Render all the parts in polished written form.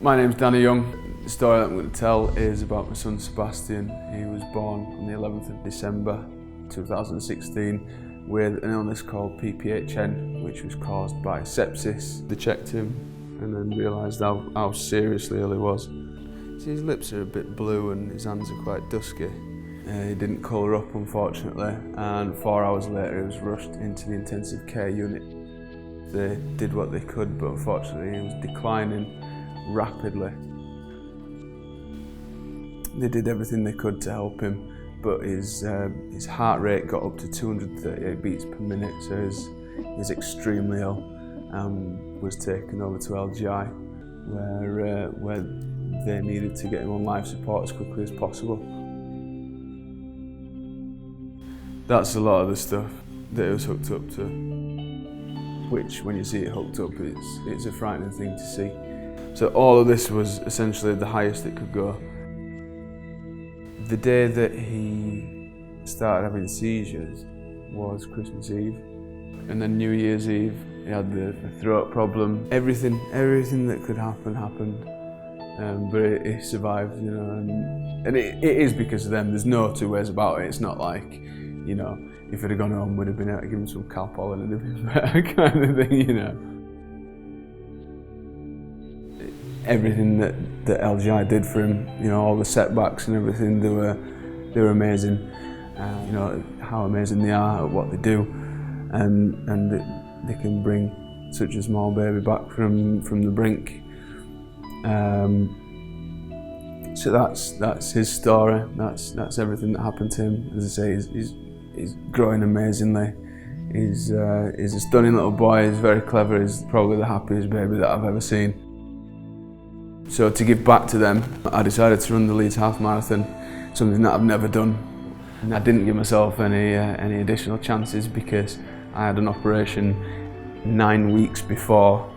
My name's Danny Young. The story that I'm going to tell is about my son Sebastian. He was born on the 11th of December 2016 with an illness called PPHN, which was caused by sepsis. They checked him and then realised how seriously ill he was. So his lips are a bit blue and his hands are quite dusky. He didn't colour up, unfortunately, and 4 hours later he was rushed into the intensive care unit. They did what they could, but unfortunately he was declining rapidly. They did everything they could to help him, but his heart rate got up to 238 beats per minute, so he was extremely ill and was taken over to LGI, where they needed to get him on life support as quickly as possible. That's a lot of the stuff that he was hooked up to, which when you see it hooked up, it's a frightening thing to see. So all of this was essentially the highest it could go. The day that he started having seizures was Christmas Eve, and then New Year's Eve he had the throat problem. Everything that could happen happened, but he survived, you know. And it is because of them. There's no two ways about it. It's not like, you know, if he'd have gone home, we'd have been able to give him some Calpol and it'd have been better, kind of thing, you know. Everything that LGI did for him, you know, all the setbacks and everything, they were amazing. You know how amazing they are at what they do, and they can bring such a small baby back from the brink. So that's his story. That's everything that happened to him. As I say, he's growing amazingly. He's a stunning little boy. He's very clever. He's probably the happiest baby that I've ever seen. So to give back to them, I decided to run the Leeds Half Marathon, something that I've never done. And I didn't give myself any additional chances because I had an operation 9 weeks before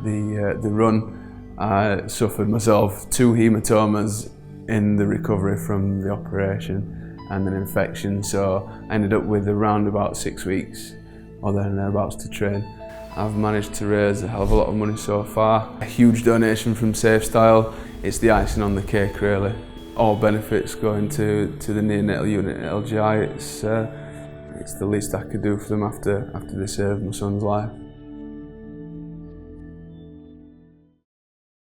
the run. I suffered myself 2 hematomas in the recovery from the operation and an infection, so I ended up with around about 6 weeks or thereabouts to train. I've managed to raise a hell of a lot of money so far. A huge donation from Safestyle. It's the icing on the cake, really. All benefits going to the neonatal unit at LGI. It's the least I could do for them after they saved my son's life.